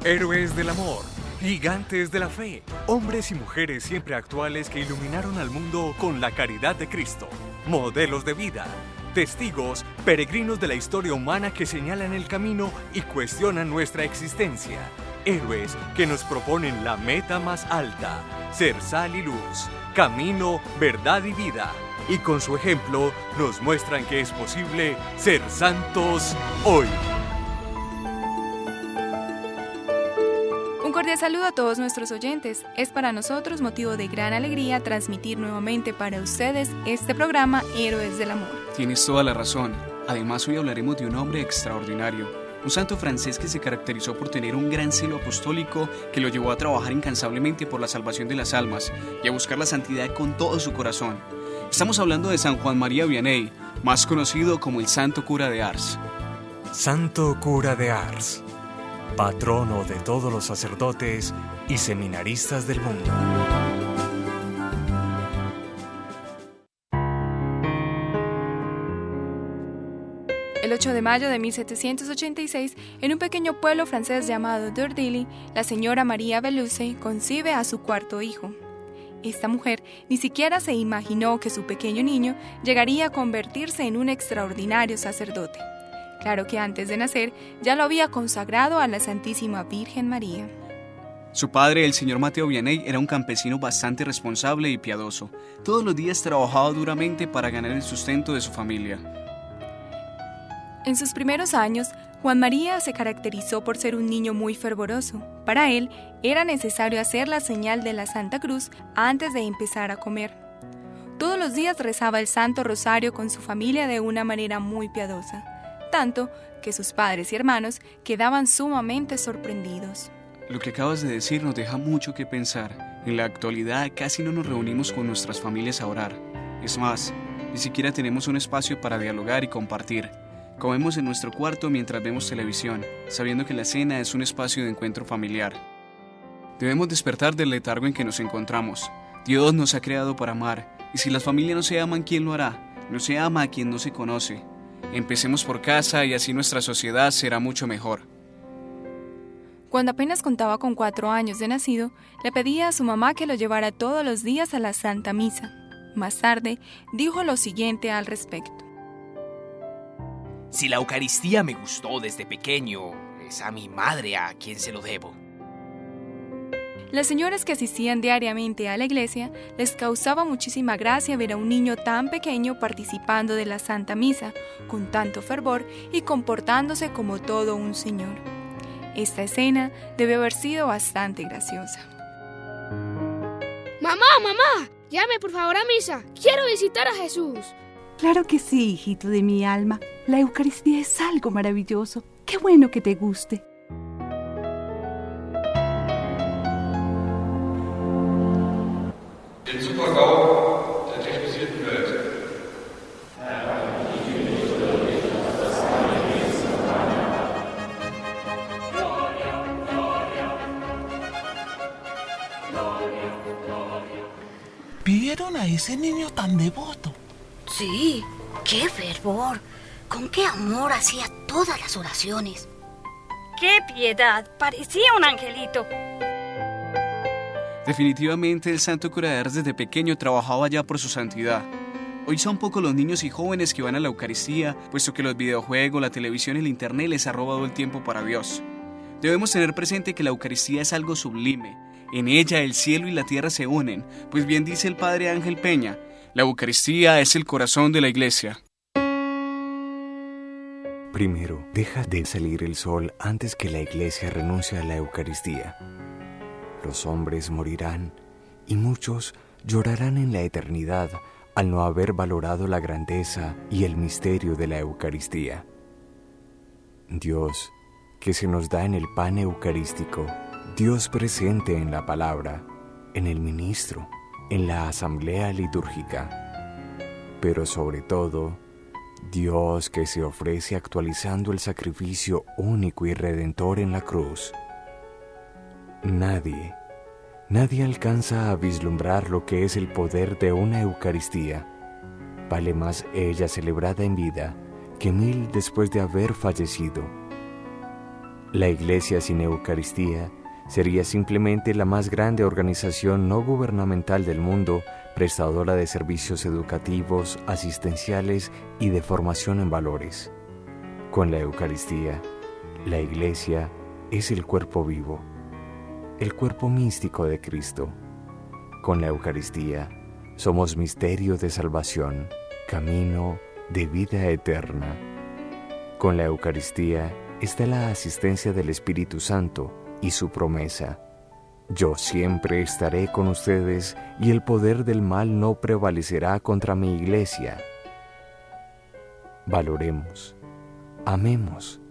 Héroes del amor, gigantes de la fe, hombres y mujeres siempre actuales que iluminaron al mundo con la caridad de Cristo, modelos de vida, testigos, peregrinos de la historia humana que señalan el camino y cuestionan nuestra existencia. Héroes que nos proponen la meta más alta, ser sal y luz, camino, verdad y vida. Y con su ejemplo nos muestran que es posible ser santos hoy. Un cordial saludo a todos nuestros oyentes. Es para nosotros motivo de gran alegría transmitir nuevamente para ustedes este programa Héroes del Amor. Tienes toda la razón. Además, hoy hablaremos de un hombre extraordinario. Un santo francés que se caracterizó por tener un gran celo apostólico que lo llevó a trabajar incansablemente por la salvación de las almas y a buscar la santidad con todo su corazón. Estamos hablando de San Juan María Vianney, más conocido como el Santo Cura de Ars. Santo Cura de Ars, patrono de todos los sacerdotes y seminaristas del mundo. El 8 de mayo de 1786, en un pequeño pueblo francés llamado Dordilly, la señora María Velouse concibe a su cuarto hijo. Esta mujer ni siquiera se imaginó que su pequeño niño llegaría a convertirse en un extraordinario sacerdote. Claro que antes de nacer ya lo había consagrado a la Santísima Virgen María. Su padre, el señor Mateo Vianney, era un campesino bastante responsable y piadoso. Todos los días trabajaba duramente para ganar el sustento de su familia. En sus primeros años, Juan María se caracterizó por ser un niño muy fervoroso. Para él, era necesario hacer la señal de la Santa Cruz antes de empezar a comer. Todos los días rezaba el Santo Rosario con su familia de una manera muy piadosa, tanto que sus padres y hermanos quedaban sumamente sorprendidos. Lo que acabas de decir nos deja mucho que pensar. En la actualidad casi no nos reunimos con nuestras familias a orar. Es más, ni siquiera tenemos un espacio para dialogar y compartir. Comemos en nuestro cuarto mientras vemos televisión, sabiendo que la cena es un espacio de encuentro familiar. Debemos despertar del letargo en que nos encontramos. Dios nos ha creado para amar, y si las familias no se aman, ¿quién lo hará? No se ama a quien no se conoce. Empecemos por casa y así nuestra sociedad será mucho mejor. Cuando apenas contaba con 4 años de nacido, le pedía a su mamá que lo llevara todos los días a la Santa Misa. Más tarde, dijo lo siguiente al respecto. Si la Eucaristía me gustó desde pequeño, es a mi madre a quien se lo debo. Las señoras que asistían diariamente a la iglesia les causaba muchísima gracia ver a un niño tan pequeño participando de la Santa Misa, con tanto fervor y comportándose como todo un señor. Esta escena debe haber sido bastante graciosa. Mamá, llame por favor a misa. Quiero visitar a Jesús. Claro que sí, hijito de mi alma. La Eucaristía es algo maravilloso. Qué bueno que te guste. Den Supergau der technisierten Welt. ¿Vieron a ese niño tan devoto? Sí, qué fervor, con qué amor hacía todas las oraciones. ¡Qué piedad! Parecía un angelito. Definitivamente el Santo Cura de Ars desde pequeño trabajaba ya por su santidad. Hoy son pocos los niños y jóvenes que van a la Eucaristía, puesto que los videojuegos, la televisión y el internet les ha robado el tiempo para Dios. Debemos tener presente que la Eucaristía es algo sublime. En ella el cielo y la tierra se unen, pues bien dice el Padre Ángel Peña, la Eucaristía es el corazón de la Iglesia. Primero, deja de salir el sol antes que la Iglesia renuncie a la Eucaristía. Los hombres morirán y muchos llorarán en la eternidad al no haber valorado la grandeza y el misterio de la Eucaristía. Dios, que se nos da en el pan eucarístico, Dios presente en la palabra, en el ministro, en la asamblea litúrgica, pero sobre todo, Dios que se ofrece actualizando el sacrificio único y redentor en la cruz. Nadie alcanza a vislumbrar lo que es el poder de una Eucaristía. Vale más ella celebrada en vida que 1000 después de haber fallecido. La Iglesia sin Eucaristía sería simplemente la más grande organización no gubernamental del mundo, prestadora de servicios educativos, asistenciales y de formación en valores. Con la Eucaristía, la Iglesia es el cuerpo vivo, el cuerpo místico de Cristo. Con la Eucaristía, somos misterio de salvación, camino de vida eterna. Con la Eucaristía está la asistencia del Espíritu Santo y su promesa: yo siempre estaré con ustedes y el poder del mal no prevalecerá contra mi Iglesia. Valoremos, amemos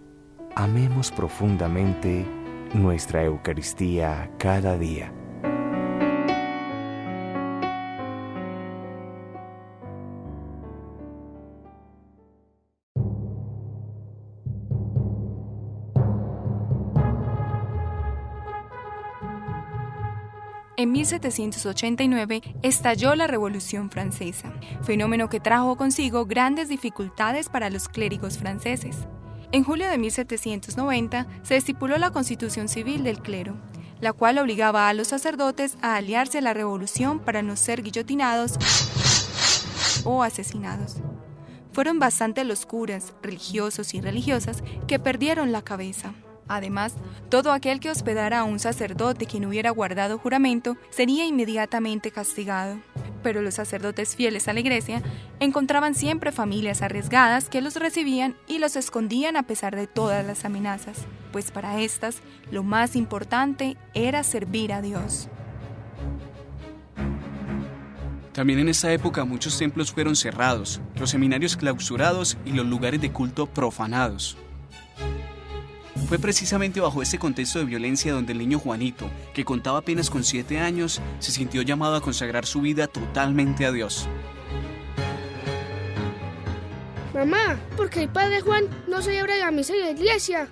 profundamente nuestra Eucaristía cada día. En 1789 estalló la Revolución Francesa, fenómeno que trajo consigo grandes dificultades para los clérigos franceses. En julio de 1790 se estipuló la Constitución Civil del Clero, la cual obligaba a los sacerdotes a aliarse a la revolución para no ser guillotinados o asesinados. Fueron bastante los curas, religiosos y religiosas que perdieron la cabeza. Además, todo aquel que hospedara a un sacerdote que no hubiera guardado juramento sería inmediatamente castigado. Pero los sacerdotes fieles a la Iglesia encontraban siempre familias arriesgadas que los recibían y los escondían a pesar de todas las amenazas, pues para estas lo más importante era servir a Dios. También en esta época muchos templos fueron cerrados, los seminarios clausurados y los lugares de culto profanados. Fue precisamente bajo este contexto de violencia donde el niño Juanito, que contaba apenas con 7 años, se sintió llamado a consagrar su vida totalmente a Dios. Mamá, ¿por qué el padre Juan no celebra la misa en la iglesia?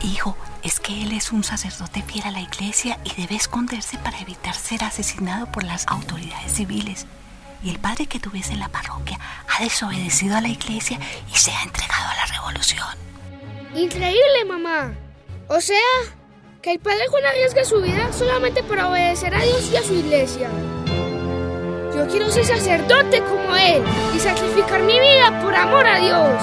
Hijo, es que él es un sacerdote fiel a la Iglesia y debe esconderse para evitar ser asesinado por las autoridades civiles. Y el padre que tuviese en la parroquia ha desobedecido a la Iglesia y se ha entregado a la revolución. Increíble, mamá. O sea, que el padre Juan arriesga su vida solamente para obedecer a Dios y a su Iglesia. Yo quiero ser sacerdote como él y sacrificar mi vida por amor a Dios.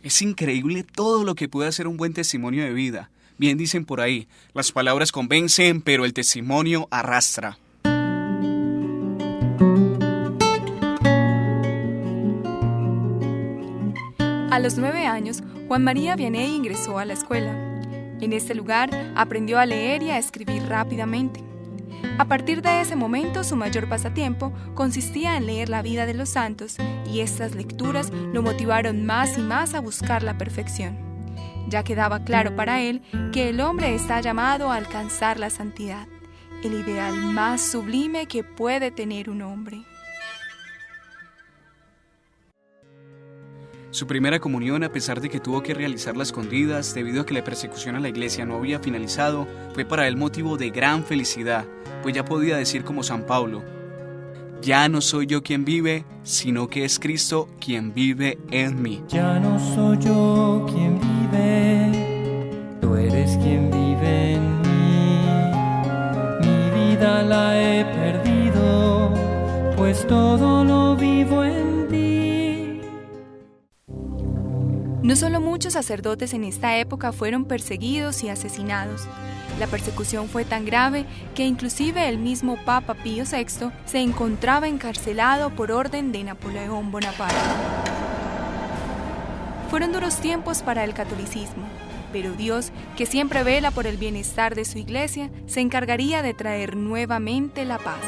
Es increíble todo lo que puede hacer un buen testimonio de vida. Bien dicen por ahí, las palabras convencen, pero el testimonio arrastra. A los 9 años, Juan María Vianney ingresó a la escuela. En este lugar aprendió a leer y a escribir rápidamente. A partir de ese momento, su mayor pasatiempo consistía en leer la vida de los santos, y estas lecturas lo motivaron más y más a buscar la perfección. Ya quedaba claro para él que el hombre está llamado a alcanzar la santidad, el ideal más sublime que puede tener un hombre. Su primera comunión, a pesar de que tuvo que realizarla a escondidas debido a que la persecución a la iglesia no había finalizado, fue para él motivo de gran felicidad, pues ya podía decir como San Pablo: ya no soy yo quien vive, sino que es Cristo quien vive en mí. Ya no soy yo quien vive, tú eres quien vive en mí. Mi vida la he perdido, pues todo lo vivo en ti. No solo muchos sacerdotes en esta época fueron perseguidos y asesinados. La persecución fue tan grave que inclusive el mismo Papa Pío VI se encontraba encarcelado por orden de Napoleón Bonaparte. Fueron duros tiempos para el catolicismo, pero Dios, que siempre vela por el bienestar de su iglesia, se encargaría de traer nuevamente la paz.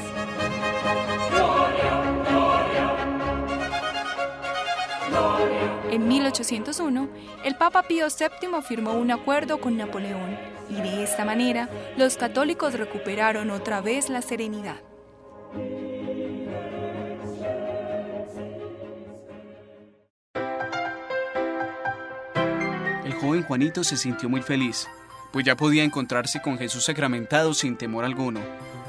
En 1801, el Papa Pío VII firmó un acuerdo con Napoleón, y de esta manera los católicos recuperaron otra vez la serenidad. El joven Juanito se sintió muy feliz, pues ya podía encontrarse con Jesús sacramentado sin temor alguno.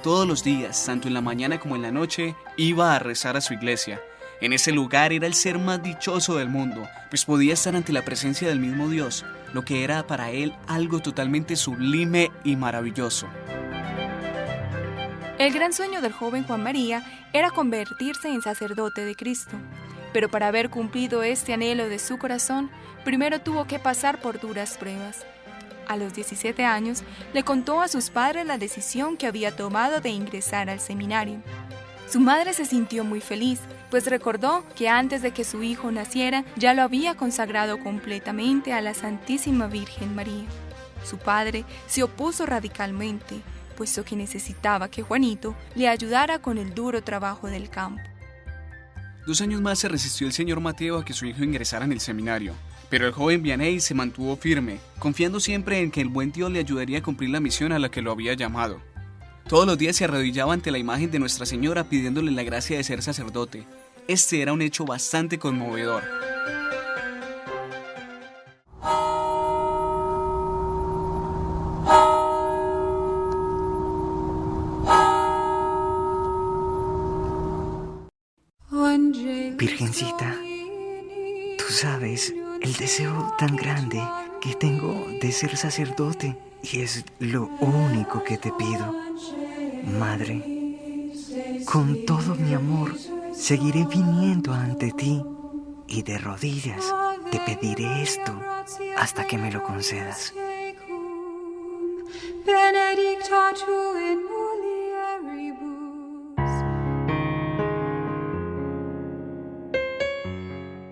Todos los días, tanto en la mañana como en la noche, iba a rezar a su iglesia. En ese lugar era el ser más dichoso del mundo, pues podía estar ante la presencia del mismo Dios. lo que era para él algo totalmente sublime y maravilloso. El gran sueño del joven Juan María era convertirse en sacerdote de Cristo, pero para haber cumplido este anhelo de su corazón, primero tuvo que pasar por duras pruebas. A los 17 años, le contó a sus padres la decisión que había tomado de ingresar al seminario. Su madre se sintió muy feliz, pues recordó que antes de que su hijo naciera, ya lo había consagrado completamente a la Santísima Virgen María. Su padre se opuso radicalmente, puesto que necesitaba que Juanito le ayudara con el duro trabajo del campo. 2 años más se resistió el señor Mateo a que su hijo ingresara en el seminario, pero el joven Vianney se mantuvo firme, confiando siempre en que el buen Dios le ayudaría a cumplir la misión a la que lo había llamado. Todos los días se arrodillaba ante la imagen de Nuestra Señora pidiéndole la gracia de ser sacerdote. Este era un hecho bastante conmovedor. Virgencita, tú sabes el deseo tan grande que tengo de ser sacerdote y es lo único que te pido. Madre, con todo mi amor seguiré viniendo ante ti y de rodillas te pediré esto hasta que me lo concedas.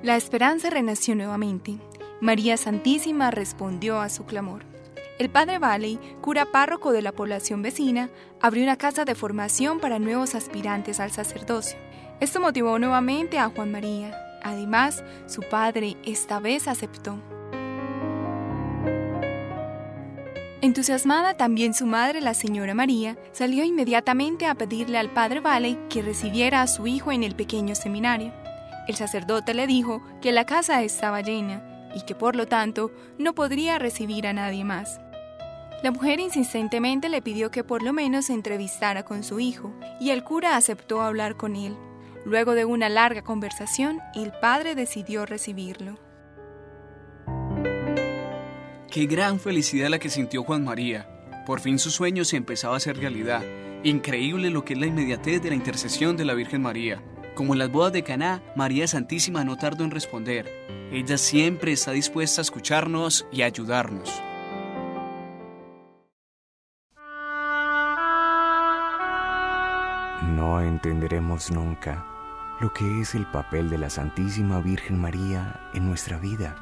La esperanza renació nuevamente. María Santísima respondió a su clamor. El padre Valley, cura párroco de la población vecina, abrió una casa de formación para nuevos aspirantes al sacerdocio. Esto motivó nuevamente a Juan María. Además, su padre esta vez aceptó. Entusiasmada también su madre, la señora María, salió inmediatamente a pedirle al padre Valley que recibiera a su hijo en el pequeño seminario. El sacerdote le dijo que la casa estaba llena y que por lo tanto no podría recibir a nadie más. La mujer insistentemente le pidió que por lo menos se entrevistara con su hijo y el cura aceptó hablar con él. Luego de una larga conversación, el padre decidió recibirlo. Qué gran felicidad la que sintió Juan María. Por fin su sueño se empezaba a hacer realidad. Increíble lo que es la inmediatez de la intercesión de la Virgen María. Como en las bodas de Caná, María Santísima no tardó en responder. Ella siempre está dispuesta a escucharnos y a ayudarnos. No entenderemos nunca lo que es el papel de la Santísima Virgen María en nuestra vida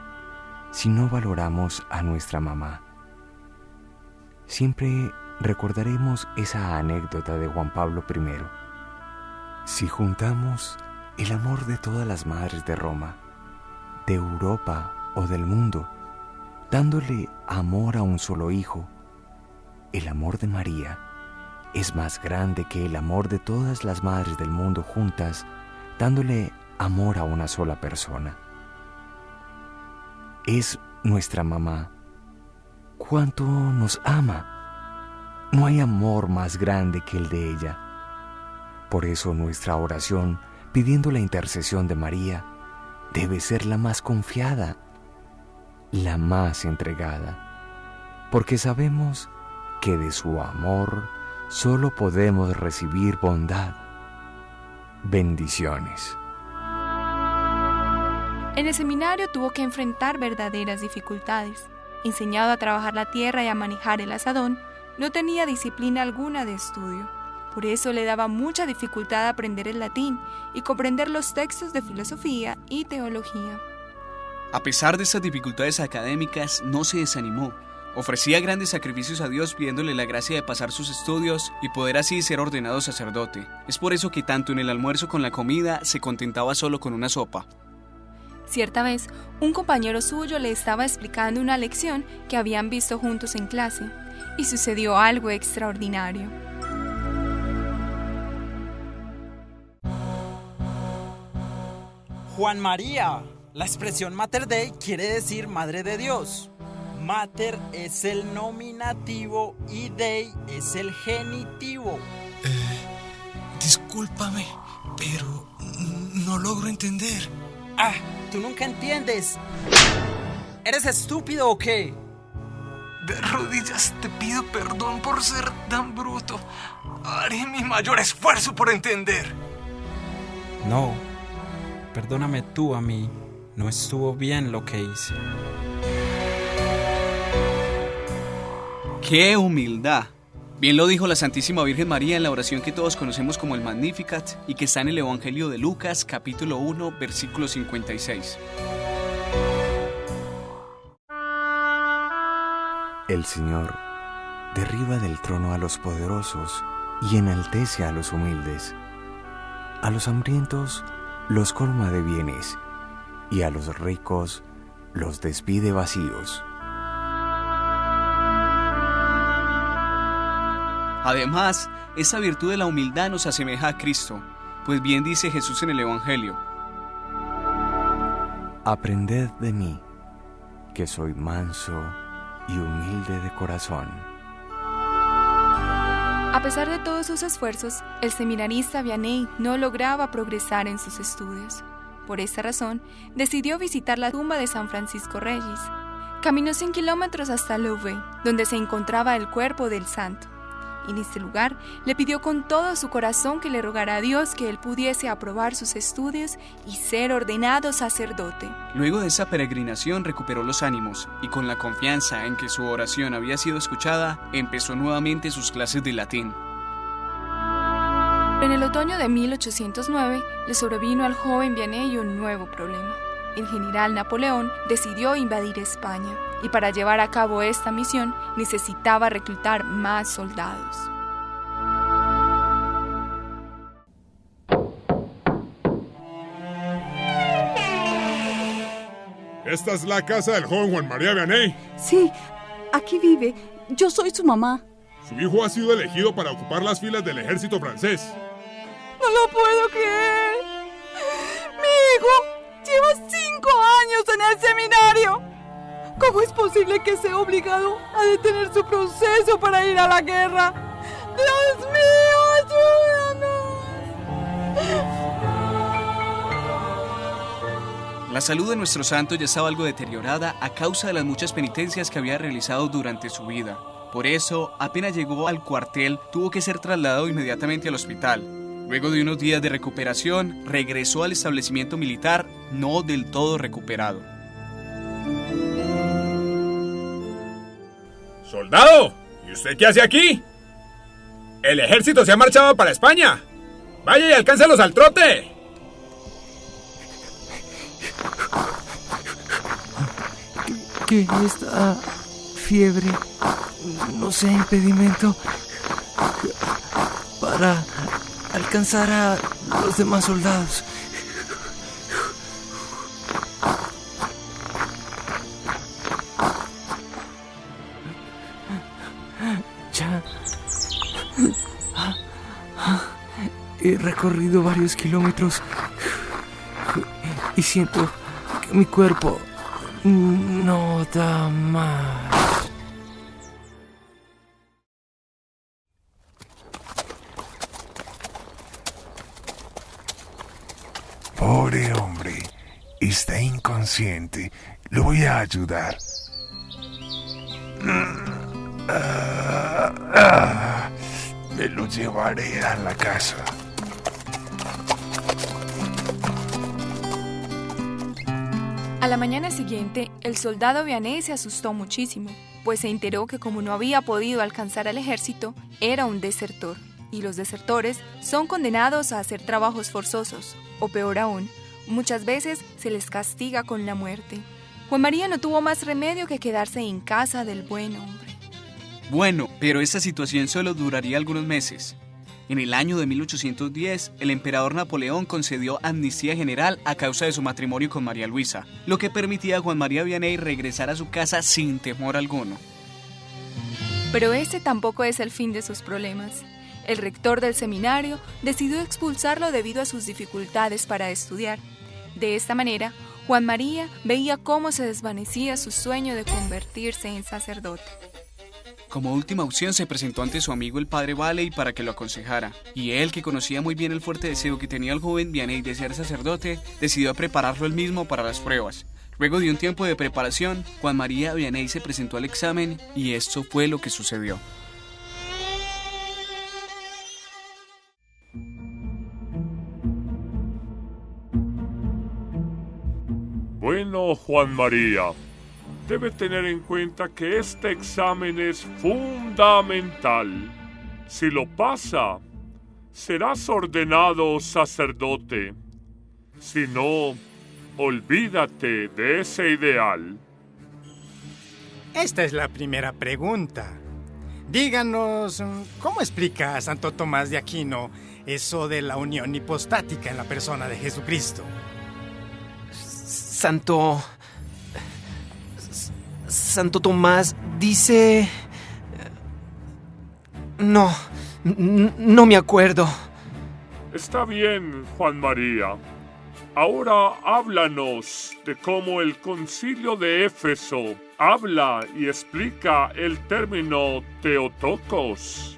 si no valoramos a nuestra mamá. Siempre recordaremos esa anécdota de Juan Pablo I. Si juntamos el amor de todas las madres de Roma, de Europa o del mundo, dándole amor a un solo hijo, el amor de María es más grande que el amor de todas las madres del mundo juntas, dándole amor a una sola persona. Es nuestra mamá. ¿Cuánto nos ama? No hay amor más grande que el de ella. Por eso nuestra oración, pidiendo la intercesión de María, debe ser la más confiada, la más entregada, porque sabemos que de su amor solo podemos recibir bondad, bendiciones. En el seminario tuvo que enfrentar verdaderas dificultades. Enseñado a trabajar la tierra y a manejar el azadón, no tenía disciplina alguna de estudio. Por eso le daba mucha dificultad aprender el latín y comprender los textos de filosofía y teología. A pesar de estas dificultades académicas, no se desanimó. Ofrecía grandes sacrificios a Dios pidiéndole la gracia de pasar sus estudios y poder así ser ordenado sacerdote. Es por eso que tanto en el almuerzo como en la comida se contentaba solo con una sopa. Cierta vez, un compañero suyo le estaba explicando una lección que habían visto juntos en clase, y sucedió algo extraordinario. Juan María, la expresión Mater Dei quiere decir Madre de Dios. Mater es el nominativo y Dei es el genitivo. Discúlpame, pero no logro entender. Ah, tú nunca entiendes. ¿Eres estúpido o qué? De rodillas te pido perdón por ser tan bruto. Haré mi mayor esfuerzo por entender. No, perdóname tú a mí. No estuvo bien lo que hice. ¡Qué humildad! Bien lo dijo la Santísima Virgen María en la oración que todos conocemos como el Magnificat y que está en el Evangelio de Lucas, capítulo 1, versículo 56. El Señor derriba del trono a los poderosos y enaltece a los humildes. A los hambrientos los colma de bienes y a los ricos los despide vacíos. Además, esa virtud de la humildad nos asemeja a Cristo, pues bien dice Jesús en el Evangelio: Aprended de mí, que soy manso y humilde de corazón. A pesar de todos sus esfuerzos, el seminarista Vianney no lograba progresar en sus estudios. Por esta razón, decidió visitar la tumba de San Francisco Regis. Caminó 100 kilómetros hasta Louvre, donde se encontraba el cuerpo del santo. En este lugar, le pidió con todo su corazón que le rogara a Dios que él pudiese aprobar sus estudios y ser ordenado sacerdote. Luego de esa peregrinación recuperó los ánimos y con la confianza en que su oración había sido escuchada, empezó nuevamente sus clases de latín. En el otoño de 1809 le sobrevino al joven Vianney un nuevo problema. El general Napoleón decidió invadir España y para llevar a cabo esta misión necesitaba reclutar más soldados. ¿Esta es la casa del joven Juan María Vianney? Sí, aquí vive. Yo soy su mamá. Su hijo ha sido elegido para ocupar las filas del ejército francés. No lo puedo creer. Mi hijo lleva 5 años en el seminario. ¿Cómo es posible que sea obligado a detener su proceso para ir a la guerra? ¡Dios mío, ayúdanos! La salud de nuestro santo ya estaba algo deteriorada a causa de las muchas penitencias que había realizado durante su vida. Por eso, apenas llegó al cuartel, tuvo que ser trasladado inmediatamente al hospital. Luego de unos días de recuperación, regresó al establecimiento militar, no del todo recuperado. ¡Soldado! ¿Y usted qué hace aquí? ¡El ejército se ha marchado para España! ¡Vaya y alcáncelos al trote! ¿Qué esta fiebre no sea impedimento para alcanzar a los demás soldados? Ya he recorrido varios kilómetros y siento que mi cuerpo no da más. Pobre hombre, está inconsciente. Lo voy a ayudar. Me lo llevaré a la casa. A la mañana siguiente, el soldado Vianney se asustó muchísimo, pues se enteró que como no había podido alcanzar al ejército, era un desertor, y los desertores son condenados a hacer trabajos forzosos, o peor aún, muchas veces se les castiga con la muerte. Juan María no tuvo más remedio que quedarse en casa del buen hombre. Bueno, pero esta situación solo duraría algunos meses. En el año de 1810, el emperador Napoleón concedió amnistía general a causa de su matrimonio con María Luisa, lo que permitía a Juan María Vianney regresar a su casa sin temor alguno. Pero este tampoco es el fin de sus problemas. El rector del seminario decidió expulsarlo debido a sus dificultades para estudiar. De esta manera, Juan María veía cómo se desvanecía su sueño de convertirse en sacerdote. Como última opción se presentó ante su amigo el padre Valley para que lo aconsejara, y él, que conocía muy bien el fuerte deseo que tenía el joven Vianney de ser sacerdote, decidió prepararlo él mismo para las pruebas. Luego de un tiempo de preparación, Juan María Vianney se presentó al examen y esto fue lo que sucedió. Bueno, Juan María, debe tener en cuenta que este examen es fundamental. Si lo pasa, serás ordenado sacerdote. Si no, olvídate de ese ideal. Esta es la primera pregunta. Díganos, ¿cómo explica Santo Tomás de Aquino eso de la unión hipostática en la persona de Jesucristo? Santo Tomás dice... No me acuerdo. Está bien, Juan María. Ahora háblanos de cómo el Concilio de Éfeso habla y explica el término Theotokos.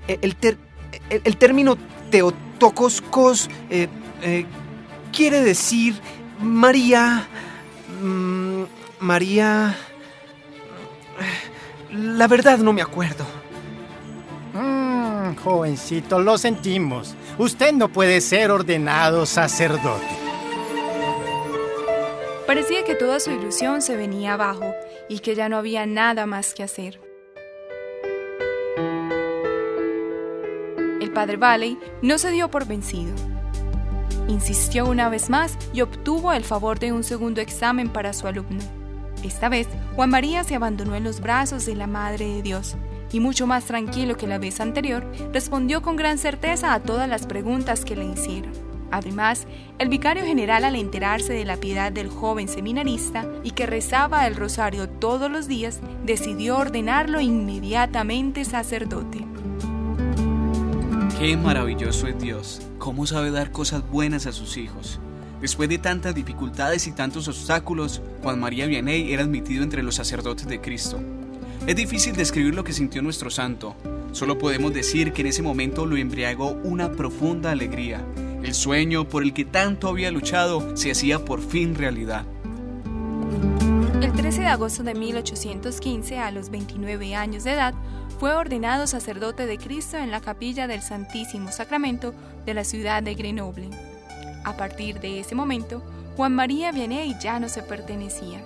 El término Theotokos quiere decir María... La verdad no me acuerdo. Jovencito, lo sentimos. Usted no puede ser ordenado sacerdote. Parecía que toda su ilusión se venía abajo y que ya no había nada más que hacer. El padre Valley no se dio por vencido. Insistió una vez más y obtuvo el favor de un segundo examen para su alumno. Esta vez, Juan María se abandonó en los brazos de la Madre de Dios y, mucho más tranquilo que la vez anterior, respondió con gran certeza a todas las preguntas que le hicieron. Además, el vicario general, al enterarse de la piedad del joven seminarista y que rezaba el rosario todos los días, decidió ordenarlo inmediatamente sacerdote. ¡Qué maravilloso es Dios! ¿Cómo sabe dar cosas buenas a sus hijos? Después de tantas dificultades y tantos obstáculos, Juan María Vianney era admitido entre los sacerdotes de Cristo. Es difícil describir lo que sintió nuestro santo. Solo podemos decir que en ese momento lo embriagó una profunda alegría. El sueño por el que tanto había luchado se hacía por fin realidad. El 13 de agosto de 1815, a los 29 años de edad, fue ordenado sacerdote de Cristo en la capilla del Santísimo Sacramento de la ciudad de Grenoble. A partir de ese momento, Juan María Vianney ya no se pertenecía.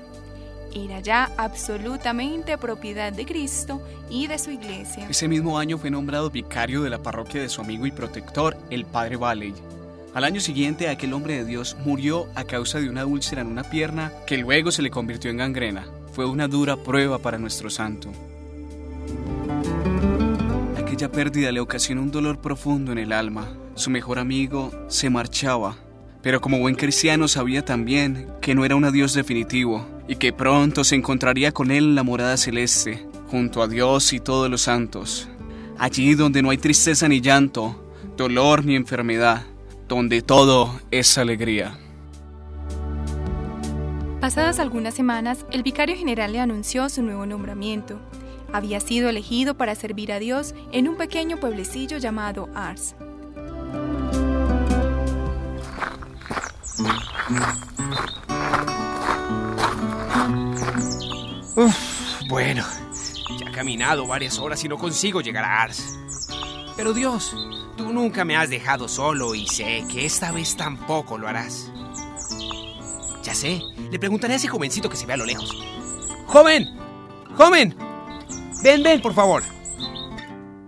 Era ya absolutamente propiedad de Cristo y de su iglesia. Ese mismo año fue nombrado vicario de la parroquia de su amigo y protector, el padre Valley. Al año siguiente, aquel hombre de Dios murió a causa de una úlcera en una pierna que luego se le convirtió en gangrena. Fue una dura prueba para nuestro santo. Aquella pérdida le ocasionó un dolor profundo en el alma. Su mejor amigo se marchaba, pero como buen cristiano sabía también que no era un adiós definitivo y que pronto se encontraría con él en la morada celeste, junto a Dios y todos los santos. Allí donde no hay tristeza ni llanto, dolor ni enfermedad, donde todo es alegría. Pasadas algunas semanas, el vicario general le anunció su nuevo nombramiento. Había sido elegido para servir a Dios en un pequeño pueblecillo llamado Ars. Bueno, ya he caminado varias horas y no consigo llegar a Ars. Pero Dios, tú nunca me has dejado solo y sé que esta vez tampoco lo harás. Ya sé, le preguntaré a ese jovencito que se ve a lo lejos. ¡Joven! ¡Joven! Ven, por favor.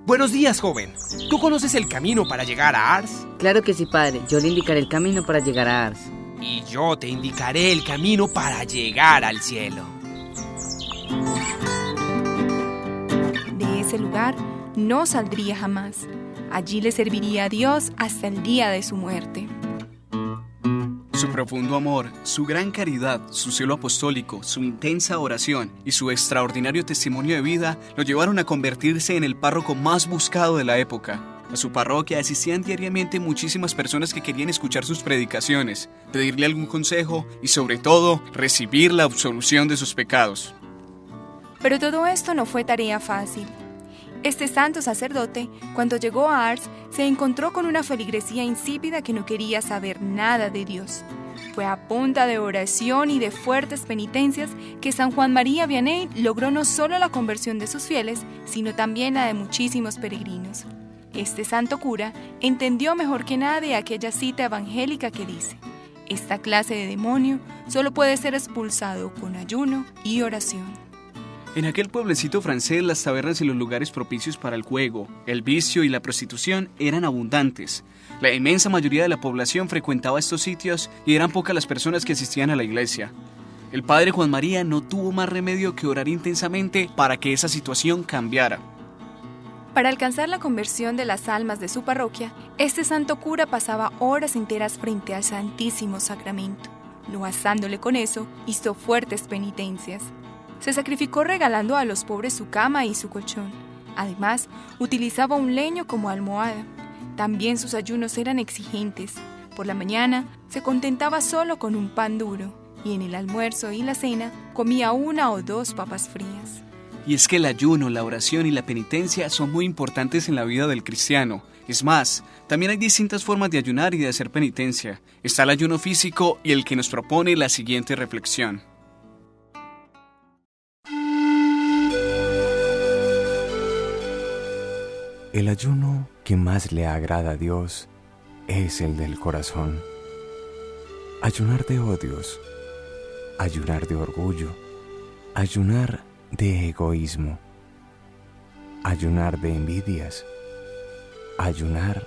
Buenos días, joven. ¿Tú conoces el camino para llegar a Ars? Claro que sí, padre. Yo le indicaré el camino para llegar a Ars. Y yo te indicaré el camino para llegar al cielo. De ese lugar no saldría jamás. Allí le serviría a Dios hasta el día de su muerte. Su profundo amor, su gran caridad, su celo apostólico, su intensa oración y su extraordinario testimonio de vida lo llevaron a convertirse en el párroco más buscado de la época. A su parroquia asistían diariamente muchísimas personas que querían escuchar sus predicaciones, pedirle algún consejo y, sobre todo, recibir la absolución de sus pecados. Pero todo esto no fue tarea fácil. Este santo sacerdote, cuando llegó a Ars, se encontró con una feligresía insípida que no quería saber nada de Dios. Fue a punta de oración y de fuertes penitencias que San Juan María Vianney logró no solo la conversión de sus fieles, sino también la de muchísimos peregrinos. Este santo cura entendió mejor que nadie aquella cita evangélica que dice: esta clase de demonio solo puede ser expulsado con ayuno y oración. En aquel pueblecito francés, las tabernas y los lugares propicios para el juego, el vicio y la prostitución eran abundantes. La inmensa mayoría de la población frecuentaba estos sitios y eran pocas las personas que asistían a la iglesia. El padre Juan María no tuvo más remedio que orar intensamente para que esa situación cambiara. Para alcanzar la conversión de las almas de su parroquia, este santo cura pasaba horas enteras frente al Santísimo Sacramento. No bastándole con eso, hizo fuertes penitencias. Se sacrificó regalando a los pobres su cama y su colchón. Además, utilizaba un leño como almohada. También sus ayunos eran exigentes. Por la mañana se contentaba solo con un pan duro y en el almuerzo y la cena comía 1 o 2 papas frías. Y es que el ayuno, la oración y la penitencia son muy importantes en la vida del cristiano. Es más, también hay distintas formas de ayunar y de hacer penitencia. Está el ayuno físico y el que nos propone la siguiente reflexión. El ayuno que más le agrada a Dios es el del corazón. Ayunar de odios, ayunar de orgullo, ayunar de egoísmo, ayunar de envidias, ayunar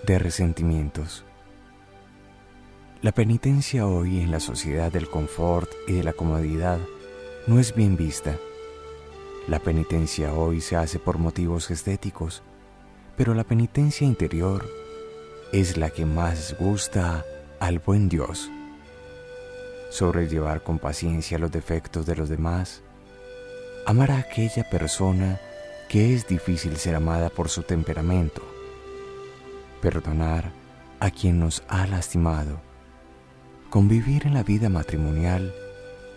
de resentimientos. La penitencia hoy en la sociedad del confort y de la comodidad no es bien vista. La penitencia hoy se hace por motivos estéticos, pero la penitencia interior es la que más gusta al buen Dios. Sobrellevar con paciencia los defectos de los demás, amar a aquella persona que es difícil ser amada por su temperamento, perdonar a quien nos ha lastimado, convivir en la vida matrimonial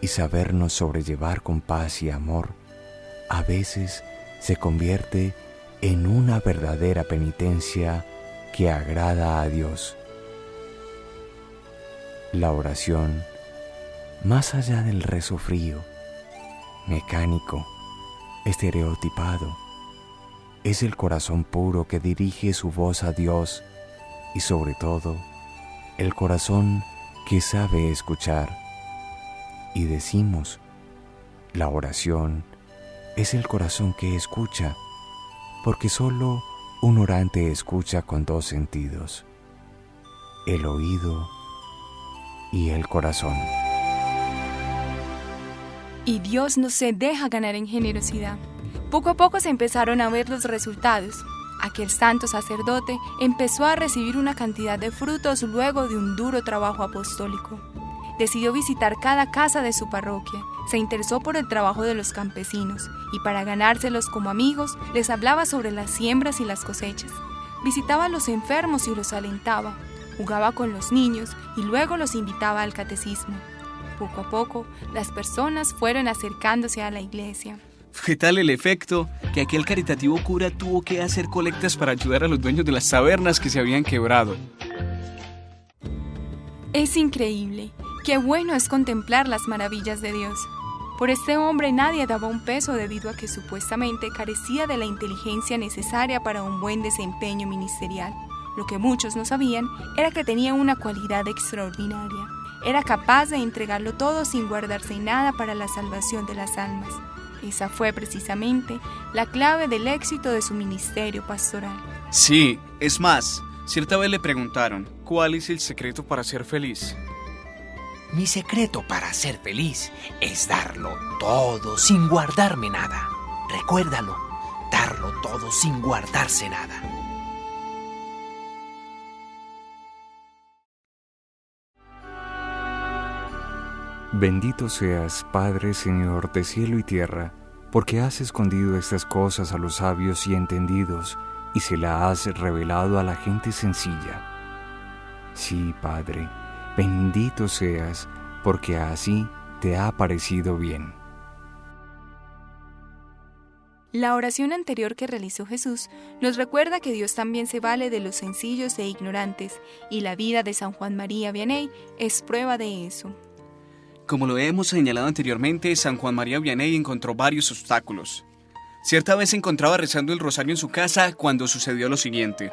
y sabernos sobrellevar con paz y amor, a veces se convierte en una verdadera penitencia que agrada a Dios. La oración, más allá del rezo frío, mecánico, estereotipado, es el corazón puro que dirige su voz a Dios y sobre todo, el corazón que sabe escuchar. Y decimos, la oración es el corazón que escucha, porque solo un orante escucha con 2 sentidos, el oído y el corazón. Y Dios no se deja ganar en generosidad. Poco a poco se empezaron a ver los resultados. Aquel santo sacerdote empezó a recibir una cantidad de frutos luego de un duro trabajo apostólico. Decidió visitar cada casa de su parroquia, se interesó por el trabajo de los campesinos y para ganárselos como amigos les hablaba sobre las siembras y las cosechas. Visitaba a los enfermos y los alentaba, jugaba con los niños y luego los invitaba al catecismo. Poco a poco, las personas fueron acercándose a la iglesia. Fue tal el efecto que aquel caritativo cura tuvo que hacer colectas para ayudar a los dueños de las tabernas que se habían quebrado. Es increíble. Qué bueno es contemplar las maravillas de Dios. Por este hombre nadie daba un peso debido a que supuestamente carecía de la inteligencia necesaria para un buen desempeño ministerial. Lo que muchos no sabían era que tenía una cualidad extraordinaria. Era capaz de entregarlo todo sin guardarse nada para la salvación de las almas. Esa fue precisamente la clave del éxito de su ministerio pastoral. Sí, es más, cierta vez le preguntaron, ¿cuál es el secreto para ser feliz? Mi secreto para ser feliz es darlo todo sin guardarme nada. Recuérdalo, darlo todo sin guardarse nada. Bendito seas, Padre, Señor de cielo y tierra, porque has escondido estas cosas a los sabios y entendidos, y se las has revelado a la gente sencilla. Sí, Padre, bendito seas, porque así te ha parecido bien. La oración anterior que realizó Jesús nos recuerda que Dios también se vale de los sencillos e ignorantes, y la vida de San Juan María Vianney es prueba de eso. Como lo hemos señalado anteriormente, San Juan María Vianney encontró varios obstáculos. Cierta vez se encontraba rezando el rosario en su casa cuando sucedió lo siguiente.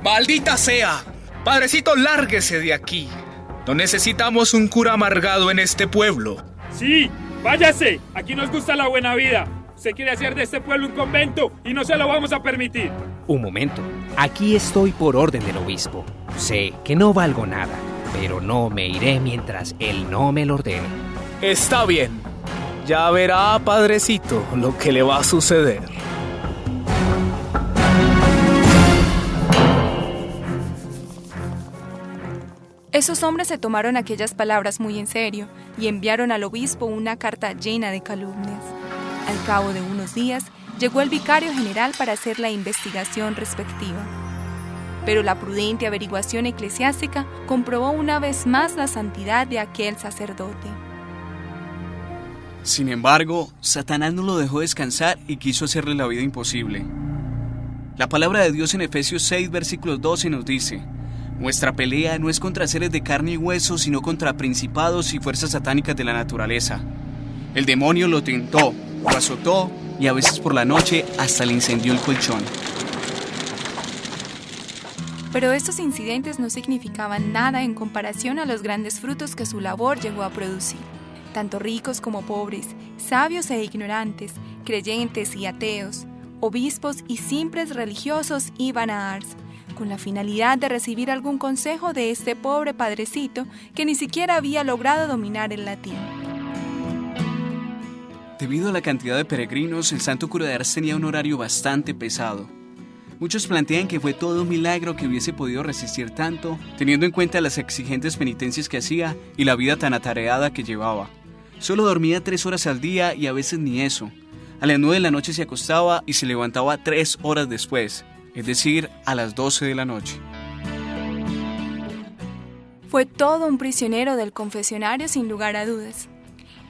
¡Maldita sea! Padrecito, lárguese de aquí. No necesitamos un cura amargado en este pueblo. Sí, váyase. Aquí nos gusta la buena vida. Se quiere hacer de este pueblo un convento y no se lo vamos a permitir. Un momento. Aquí estoy por orden del obispo. Sé que no valgo nada, pero no me iré mientras él no me lo ordene. Está bien. Ya verá, padrecito, lo que le va a suceder. Esos hombres se tomaron aquellas palabras muy en serio y enviaron al obispo una carta llena de calumnias. Al cabo de unos días, llegó el vicario general para hacer la investigación respectiva. Pero la prudente averiguación eclesiástica comprobó una vez más la santidad de aquel sacerdote. Sin embargo, Satanás no lo dejó descansar y quiso hacerle la vida imposible. La palabra de Dios en Efesios 6, versículos 12 nos dice: nuestra pelea no es contra seres de carne y hueso, sino contra principados y fuerzas satánicas de la naturaleza. El demonio lo tentó, lo azotó y a veces por la noche hasta le incendió el colchón. Pero estos incidentes no significaban nada en comparación a los grandes frutos que su labor llegó a producir. Tanto ricos como pobres, sabios e ignorantes, creyentes y ateos, obispos y simples religiosos iban a Ars, con la finalidad de recibir algún consejo de este pobre padrecito que ni siquiera había logrado dominar el latín. Debido a la cantidad de peregrinos, el santo cura de Ars tenía un horario bastante pesado. Muchos plantean que fue todo un milagro que hubiese podido resistir tanto, teniendo en cuenta las exigentes penitencias que hacía y la vida tan atareada que llevaba. Solo dormía 3 horas al día y a veces ni eso. A las 9 de la noche se acostaba y se levantaba 3 horas después, es decir, a las 12 de la noche. Fue todo un prisionero del confesionario sin lugar a dudas.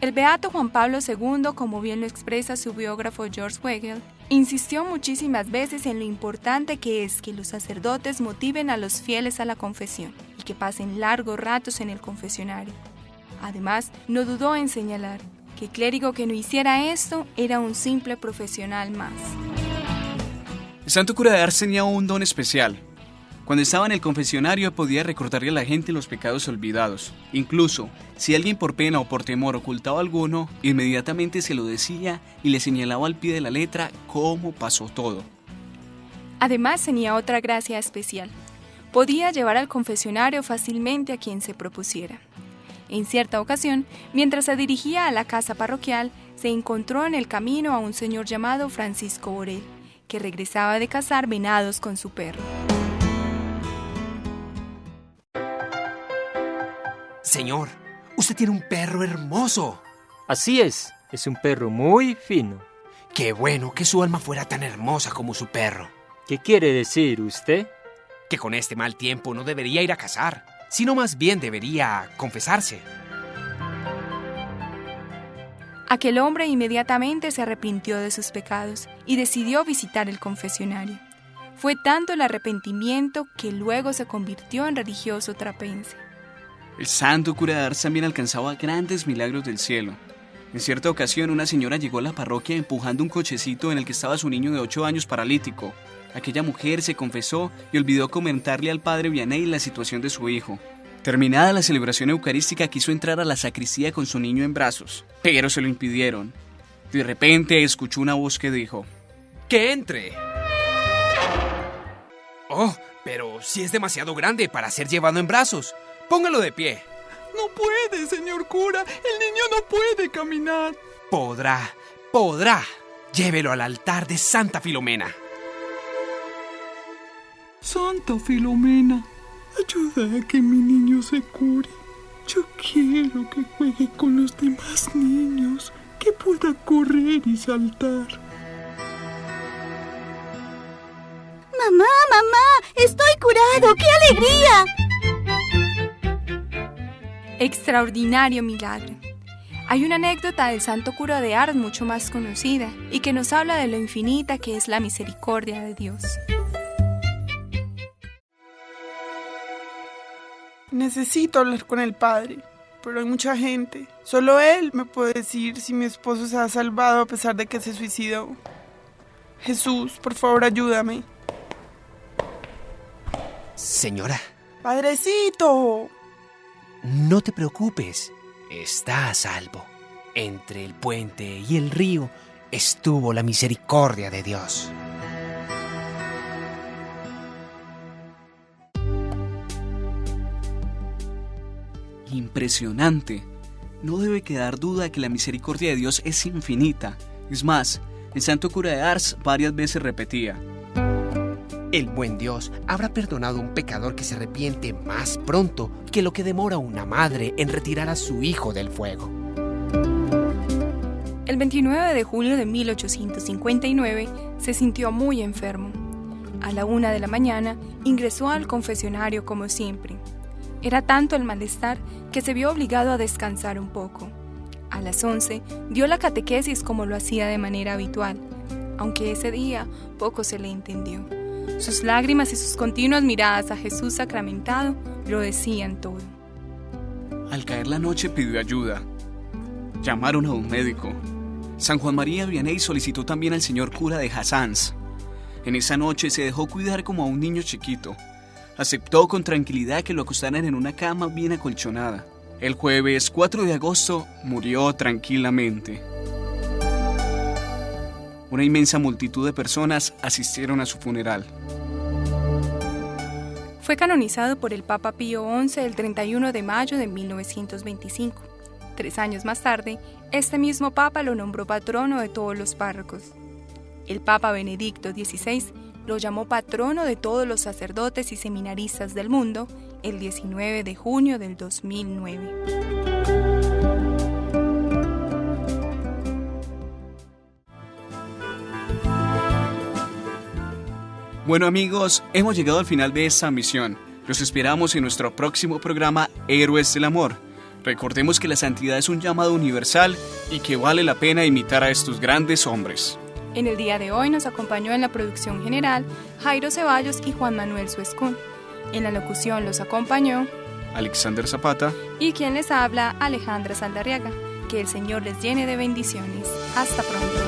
El beato Juan Pablo II, como bien lo expresa su biógrafo George Weigel, insistió muchísimas veces en lo importante que es que los sacerdotes motiven a los fieles a la confesión y que pasen largos ratos en el confesionario. Además, no dudó en señalar que el clérigo que no hiciera esto era un simple profesional más. El santo cura de Ars tenía un don especial. Cuando estaba en el confesionario podía recordarle a la gente los pecados olvidados. Incluso, si alguien por pena o por temor ocultaba alguno, inmediatamente se lo decía y le señalaba al pie de la letra cómo pasó todo. Además tenía otra gracia especial. Podía llevar al confesionario fácilmente a quien se propusiera. En cierta ocasión, mientras se dirigía a la casa parroquial, se encontró en el camino a un señor llamado Francisco Borel, que regresaba de cazar venados con su perro. Señor, usted tiene un perro hermoso. Así es un perro muy fino. Qué bueno que su alma fuera tan hermosa como su perro. ¿Qué quiere decir usted? Que con este mal tiempo no debería ir a cazar, sino más bien debería confesarse. Aquel hombre inmediatamente se arrepintió de sus pecados y decidió visitar el confesionario. Fue tanto el arrepentimiento que luego se convirtió en religioso trapense. El santo cura de Ars también alcanzaba grandes milagros del cielo. En cierta ocasión, una señora llegó a la parroquia empujando un cochecito en el que estaba su niño de 8 años paralítico. Aquella mujer se confesó y olvidó comentarle al padre Vianney la situación de su hijo. Terminada la celebración eucarística, quiso entrar a la sacristía con su niño en brazos, pero se lo impidieron. De repente escuchó una voz que dijo: ¡Que entre! Oh, pero si es demasiado grande para ser llevado en brazos. Póngalo de pie. No puede, señor cura. El niño no puede caminar. Podrá. Llévelo al altar de Santa Filomena. Santa Filomena, ayuda a que mi niño se cure. Yo quiero que juegue con los demás niños, que pueda correr y saltar. Mamá, ¡Estoy curado! ¡Qué alegría! Extraordinario milagro. Hay una anécdota del santo cura de Ars mucho más conocida y que nos habla de lo infinita que es la misericordia de Dios. Necesito hablar con el padre, pero hay mucha gente. Solo él me puede decir si mi esposo se ha salvado a pesar de que se suicidó. Jesús, por favor, ayúdame. Señora. ¡Padrecito! No te preocupes, está a salvo. Entre el puente y el río estuvo la misericordia de Dios. Impresionante. No debe quedar duda que la misericordia de Dios es infinita. Es más, el santo cura de Ars varias veces repetía: el buen Dios habrá perdonado a un pecador que se arrepiente más pronto que lo que demora una madre en retirar a su hijo del fuego. El 29 de julio de 1859 se sintió muy enfermo. A la 1 de la mañana ingresó al confesionario como siempre. Era tanto el malestar que se vio obligado a descansar un poco. A las 11 dio la catequesis como lo hacía de manera habitual, aunque ese día poco se le entendió. Sus lágrimas y sus continuas miradas a Jesús sacramentado lo decían todo. Al caer la noche pidió ayuda. Llamaron a un médico. San Juan María Vianney solicitó también al señor cura de Jassans. En esa noche se dejó cuidar como a un niño chiquito. Aceptó con tranquilidad que lo acostaran en una cama bien acolchonada. El jueves 4 de agosto murió tranquilamente. Una inmensa multitud de personas asistieron a su funeral. Fue canonizado por el Papa Pío XI el 31 de mayo de 1925. 3 años más tarde, este mismo Papa lo nombró patrono de todos los párrocos. El Papa Benedicto XVI lo llamó patrono de todos los sacerdotes y seminaristas del mundo el 19 de junio del 2009. Bueno amigos, hemos llegado al final de esta misión. Los esperamos en nuestro próximo programa Héroes del Amor. Recordemos que la santidad es un llamado universal y que vale la pena imitar a estos grandes hombres. En el día de hoy nos acompañó en la producción general Jairo Ceballos y Juan Manuel Suescún. En la locución los acompañó Alexander Zapata y quien les habla, Alejandra Saldarriaga. Que el Señor les llene de bendiciones. Hasta pronto.